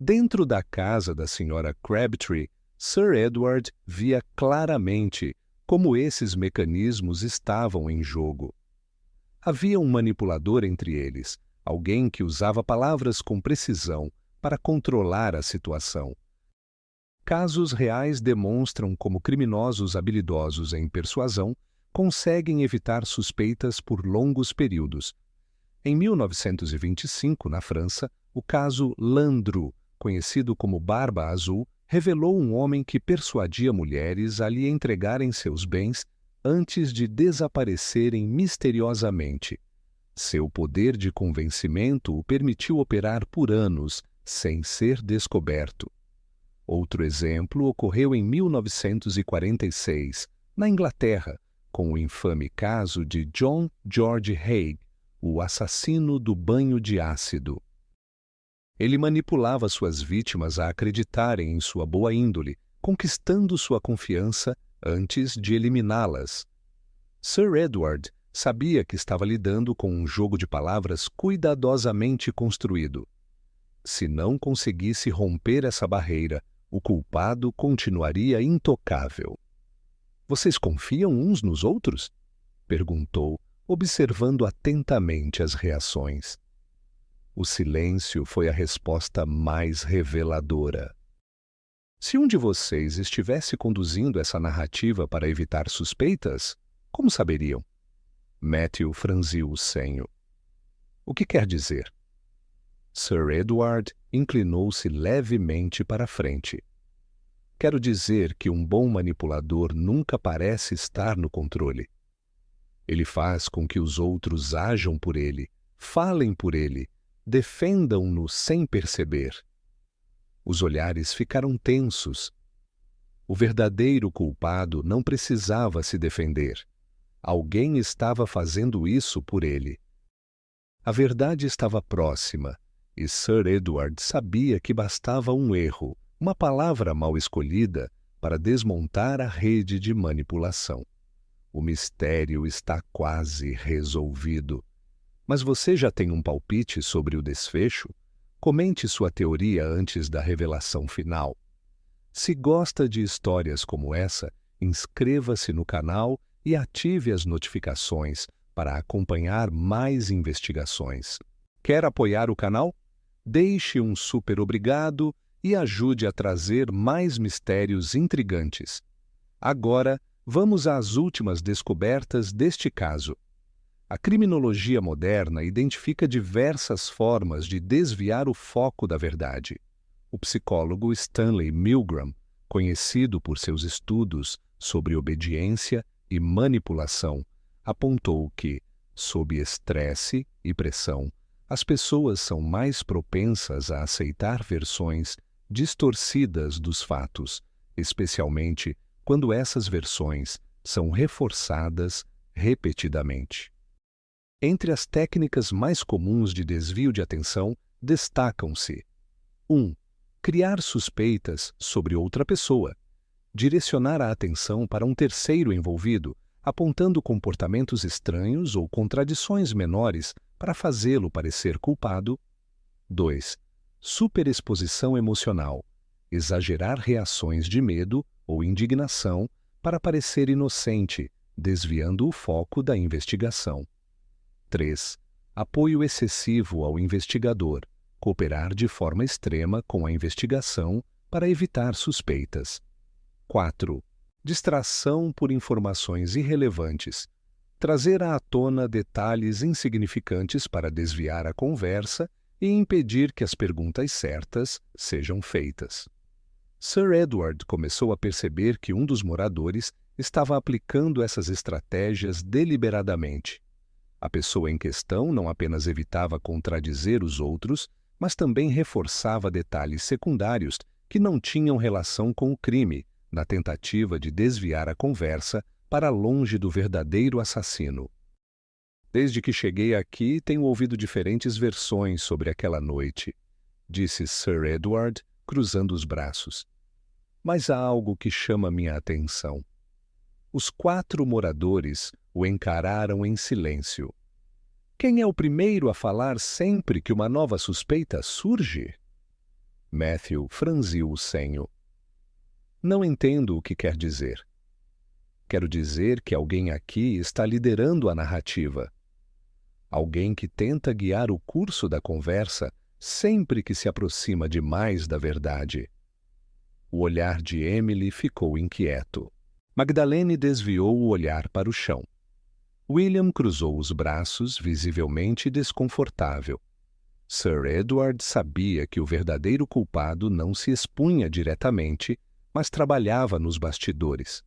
A: Dentro da casa da Sra. Crabtree, Sir Edward via claramente como esses mecanismos estavam em jogo. Havia um manipulador entre eles, alguém que usava palavras com precisão para controlar a situação. Casos reais demonstram como criminosos habilidosos em persuasão conseguem evitar suspeitas por longos períodos. Em 1925, na França, o caso Landru, conhecido como Barba Azul, revelou um homem que persuadia mulheres a lhe entregarem seus bens antes de desaparecerem misteriosamente. Seu poder de convencimento o permitiu operar por anos sem ser descoberto. Outro exemplo ocorreu em 1946, na Inglaterra, com o infame caso de John George Haigh, o assassino do banho de ácido. Ele manipulava suas vítimas a acreditarem em sua boa índole, conquistando sua confiança antes de eliminá-las. Sir Edward sabia que estava lidando com um jogo de palavras cuidadosamente construído. Se não conseguisse romper essa barreira, o culpado continuaria intocável. "Vocês confiam uns nos outros?" perguntou, observando atentamente as reações. O silêncio foi a resposta mais reveladora. Se um de vocês estivesse conduzindo essa narrativa para evitar suspeitas, como saberiam? Matthew franziu o senho. O que quer dizer? Sir Edward inclinou-se levemente para a frente. Quero dizer que um bom manipulador nunca parece estar no controle. Ele faz com que os outros ajam por ele, falem por ele, defendam-no sem perceber. Os olhares ficaram tensos. O verdadeiro culpado não precisava se defender. Alguém estava fazendo isso por ele. A verdade estava próxima, e Sir Edward sabia que bastava um erro, uma palavra mal escolhida, para desmontar a rede de manipulação. O mistério está quase resolvido. Mas você já tem um palpite sobre o desfecho? Comente sua teoria antes da revelação final. Se gosta de histórias como essa, inscreva-se no canal e ative as notificações para acompanhar mais investigações. Quer apoiar o canal? Deixe um super obrigado e ajude a trazer mais mistérios intrigantes. Agora, vamos às últimas descobertas deste caso. A criminologia moderna identifica diversas formas de desviar o foco da verdade. O psicólogo Stanley Milgram, conhecido por seus estudos sobre obediência e manipulação, apontou que, sob estresse e pressão, as pessoas são mais propensas a aceitar versões distorcidas dos fatos, especialmente quando essas versões são reforçadas repetidamente. Entre as técnicas mais comuns de desvio de atenção, destacam-se: 1. Criar suspeitas sobre outra pessoa. Direcionar a atenção para um terceiro envolvido, apontando comportamentos estranhos ou contradições menores para fazê-lo parecer culpado. 2. Superexposição emocional. Exagerar reações de medo ou indignação para parecer inocente, desviando o foco da investigação. 3. Apoio excessivo ao investigador. Cooperar de forma extrema com a investigação para evitar suspeitas. 4. Distração por informações irrelevantes. trazer à tona detalhes insignificantes para desviar a conversa e impedir que as perguntas certas sejam feitas. Sir Edward começou a perceber que um dos moradores estava aplicando essas estratégias deliberadamente. A pessoa em questão não apenas evitava contradizer os outros, mas também reforçava detalhes secundários que não tinham relação com o crime, na tentativa de desviar a conversa para longe do verdadeiro assassino. Desde que cheguei aqui, tenho ouvido diferentes versões sobre aquela noite, disse Sir Edward, cruzando os braços. Mas há algo que chama minha atenção. Os 4 moradores o encararam em silêncio. Quem é o primeiro a falar sempre que uma nova suspeita surge? Matthew franziu o senho. Não entendo o que quer dizer. Quero dizer que alguém aqui está liderando a narrativa. Alguém que tenta guiar o curso da conversa sempre que se aproxima demais da verdade. O olhar de Emily ficou inquieto. Magdalene desviou o olhar para o chão. William cruzou os braços, visivelmente desconfortável. Sir Edward sabia que o verdadeiro culpado não se expunha diretamente, mas trabalhava nos bastidores.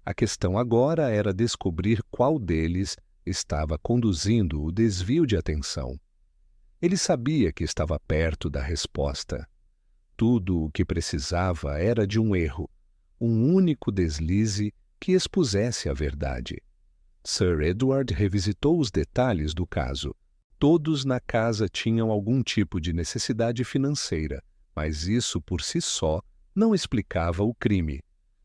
A: A questão agora era descobrir qual deles estava conduzindo o desvio de atenção. Ele sabia que estava perto da resposta. Tudo o que precisava era de um erro, um único deslize que expusesse a verdade. Sir Edward revisitou os detalhes do caso. Todos na casa tinham algum tipo de necessidade financeira, mas isso por si só não explicava o crime.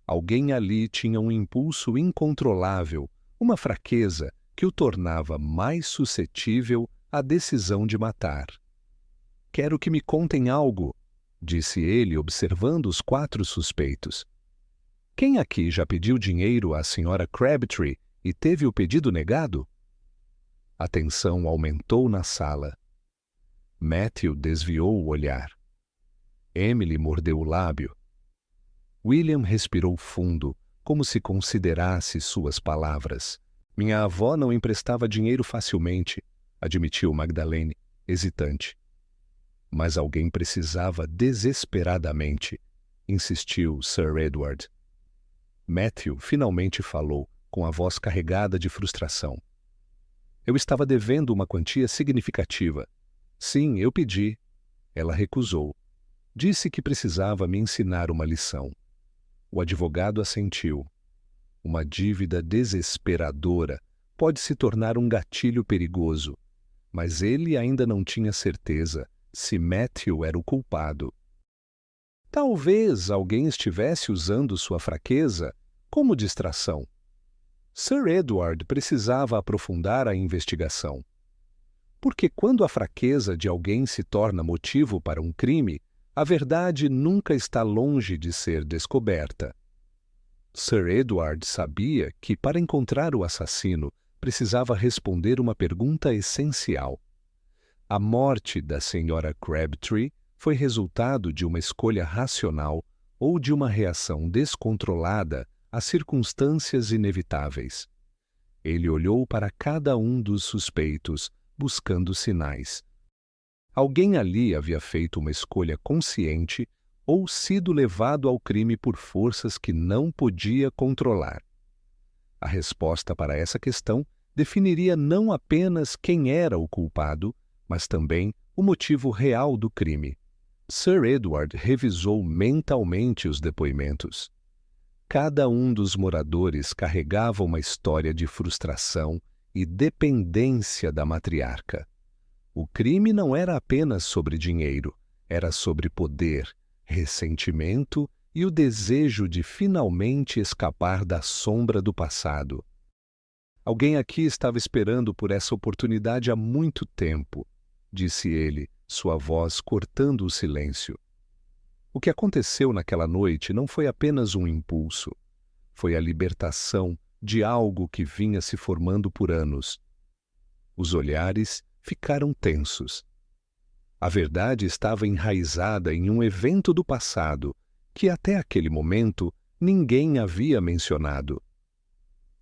A: Alguém ali tinha um impulso incontrolável, uma fraqueza que o tornava mais suscetível à decisão de matar. Quero que me contem algo, disse ele, observando os 4 suspeitos. Quem aqui já pediu dinheiro à Sra. Crabtree e teve o pedido negado? A tensão aumentou na sala. Matthew desviou o olhar. Emily mordeu o lábio. William respirou fundo, como se considerasse suas palavras. Minha avó não emprestava dinheiro facilmente, admitiu Magdalene, hesitante. Mas alguém precisava desesperadamente, insistiu Sir Edward. Matthew finalmente falou, com a voz carregada de frustração. Eu estava devendo uma quantia significativa. Sim, eu pedi. Ela recusou. Disse que precisava me ensinar uma lição. O advogado assentiu. Uma dívida desesperadora pode se tornar um gatilho perigoso, mas ele ainda não tinha certeza se Matthew era o culpado. Talvez alguém estivesse usando sua fraqueza como distração. Sir Edward precisava aprofundar a investigação. Porque quando a fraqueza de alguém se torna motivo para um crime, a verdade nunca está longe de ser descoberta. Sir Edward sabia que, para encontrar o assassino, precisava responder uma pergunta essencial. A morte da Sra. Crabtree foi resultado de uma escolha racional ou de uma reação descontrolada às circunstâncias inevitáveis. Ele olhou para cada um dos suspeitos, buscando sinais. Alguém ali havia feito uma escolha consciente ou sido levado ao crime por forças que não podia controlar. A resposta para essa questão definiria não apenas quem era o culpado, mas também o motivo real do crime. Sir Edward revisou mentalmente os depoimentos. Cada um dos moradores carregava uma história de frustração e dependência da matriarca. O crime não era apenas sobre dinheiro, era sobre poder, ressentimento e o desejo de finalmente escapar da sombra do passado. Alguém aqui estava esperando por essa oportunidade há muito tempo, disse ele, sua voz cortando o silêncio. O que aconteceu naquela noite não foi apenas um impulso. Foi a libertação de algo que vinha se formando por anos. Os olhares ficaram tensos. A verdade estava enraizada em um evento do passado que até aquele momento ninguém havia mencionado.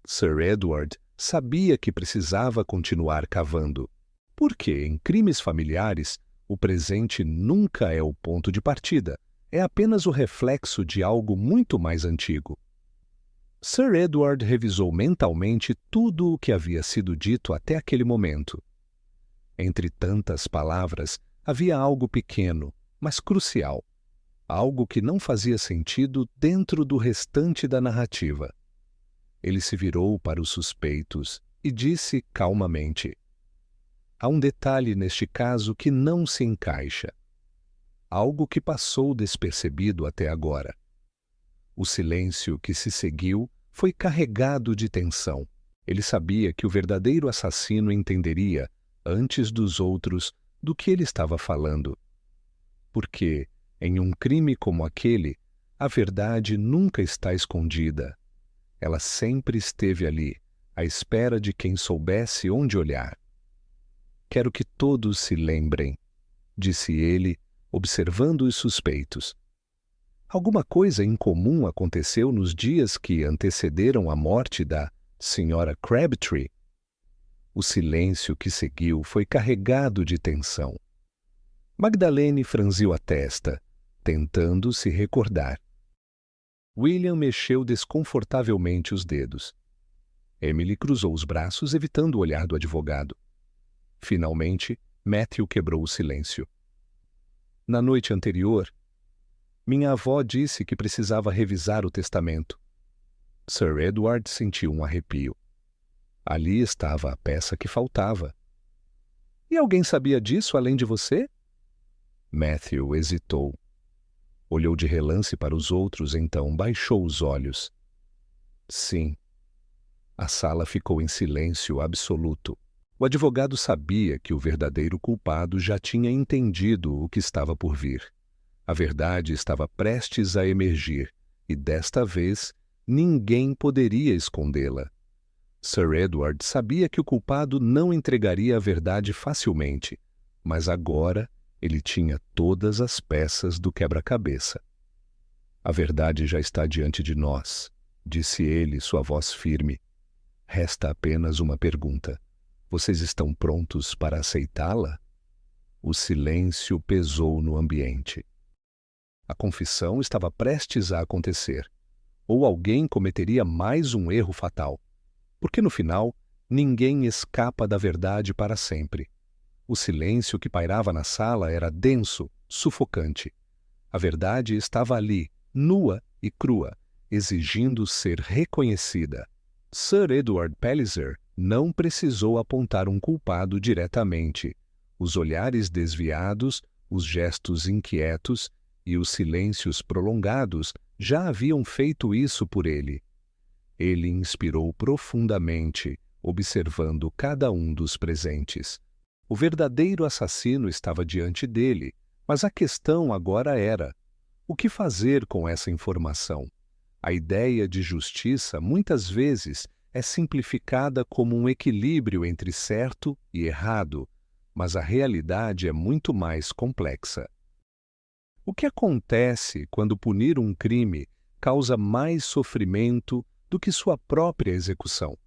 A: Sir Edward sabia que precisava continuar cavando. Porque, em crimes familiares, o presente nunca é o ponto de partida, é apenas o reflexo de algo muito mais antigo. Sir Edward revisou mentalmente tudo o que havia sido dito até aquele momento. Entre tantas palavras, havia algo pequeno, mas crucial. Algo que não fazia sentido dentro do restante da narrativa. Ele se virou para os suspeitos e disse calmamente: há um detalhe neste caso que não se encaixa. Algo que passou despercebido até agora. O silêncio que se seguiu foi carregado de tensão. Ele sabia que o verdadeiro assassino entenderia, antes dos outros, do que ele estava falando. Porque, em um crime como aquele, a verdade nunca está escondida. Ela sempre esteve ali, à espera de quem soubesse onde olhar. Quero que todos se lembrem, disse ele, observando os suspeitos. Alguma coisa incomum aconteceu nos dias que antecederam a morte da Sra. Crabtree? O silêncio que seguiu foi carregado de tensão. Magdalene franziu a testa, tentando se recordar. William mexeu desconfortavelmente os dedos. Emily cruzou os braços, evitando o olhar do advogado. Finalmente, Matthew quebrou o silêncio. Na noite anterior, minha avó disse que precisava revisar o testamento. Sir Edward sentiu um arrepio. Ali estava a peça que faltava. E alguém sabia disso além de você? Matthew hesitou. Olhou de relance para os outros, então baixou os olhos. Sim. A sala ficou em silêncio absoluto. O advogado sabia que o verdadeiro culpado já tinha entendido o que estava por vir. A verdade estava prestes a emergir, e desta vez ninguém poderia escondê-la. Sir Edward sabia que o culpado não entregaria a verdade facilmente, mas agora ele tinha todas as peças do quebra-cabeça. A verdade já está diante de nós, disse ele, sua voz firme. Resta apenas uma pergunta. Vocês estão prontos para aceitá-la? O silêncio pesou no ambiente. A confissão estava prestes a acontecer. Ou alguém cometeria mais um erro fatal. Porque no final, ninguém escapa da verdade para sempre. O silêncio que pairava na sala era denso, sufocante. A verdade estava ali, nua e crua, exigindo ser reconhecida. Sir Edward Palliser não precisou apontar um culpado diretamente. Os olhares desviados, os gestos inquietos e os silêncios prolongados já haviam feito isso por ele. Ele inspirou profundamente, observando cada um dos presentes. O verdadeiro assassino estava diante dele, mas a questão agora era: o que fazer com essa informação? A ideia de justiça muitas vezes é simplificada como um equilíbrio entre certo e errado, mas a realidade é muito mais complexa. O que acontece quando punir um crime causa mais sofrimento do que sua própria execução?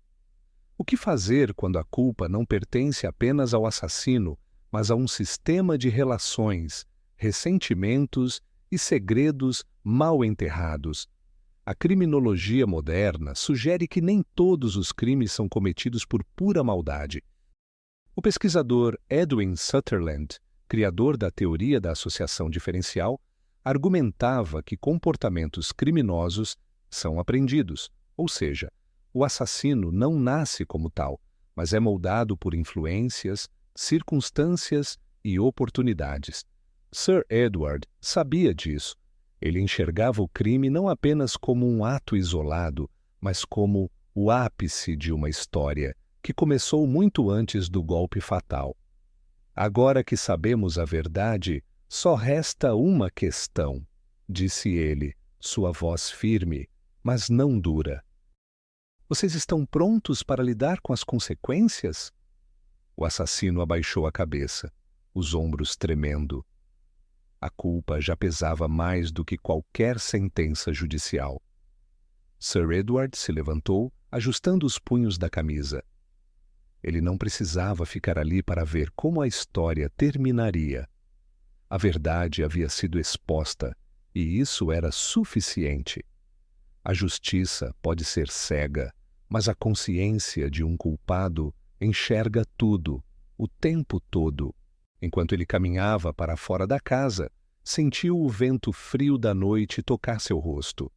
A: O que fazer quando a culpa não pertence apenas ao assassino, mas a um sistema de relações, ressentimentos e segredos mal enterrados? A criminologia moderna sugere que nem todos os crimes são cometidos por pura maldade. O pesquisador Edwin Sutherland, criador da teoria da associação diferencial, argumentava que comportamentos criminosos são aprendidos, ou seja, o assassino não nasce como tal, mas é moldado por influências, circunstâncias e oportunidades. Sir Edward sabia disso. Ele enxergava o crime não apenas como um ato isolado, mas como o ápice de uma história que começou muito antes do golpe fatal. Agora que sabemos a verdade, só resta uma questão, disse ele, sua voz firme, mas não dura. Vocês estão prontos para lidar com as consequências? O assassino abaixou a cabeça, os ombros tremendo. A culpa já pesava mais do que qualquer sentença judicial. Sir Edward se levantou, ajustando os punhos da camisa. Ele não precisava ficar ali para ver como a história terminaria. A verdade havia sido exposta, e isso era suficiente. A justiça pode ser cega, mas a consciência de um culpado enxerga tudo, o tempo todo. Enquanto ele caminhava para fora da casa, sentiu o vento frio da noite tocar seu rosto.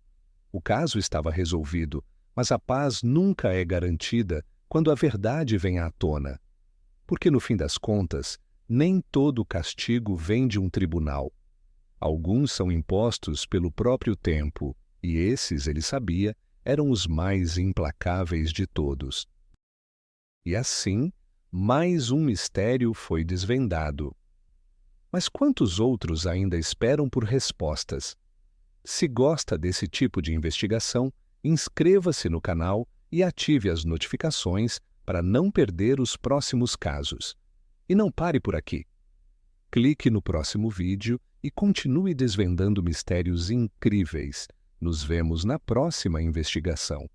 A: O caso estava resolvido, mas a paz nunca é garantida quando a verdade vem à tona. Porque, no fim das contas, nem todo castigo vem de um tribunal. Alguns são impostos pelo próprio tempo, e esses, ele sabia, eram os mais implacáveis de todos. E assim, mais um mistério foi desvendado. Mas quantos outros ainda esperam por respostas? Se gosta desse tipo de investigação, inscreva-se no canal e ative as notificações para não perder os próximos casos. E não pare por aqui. Clique no próximo vídeo e continue desvendando mistérios incríveis. Nos vemos na próxima investigação.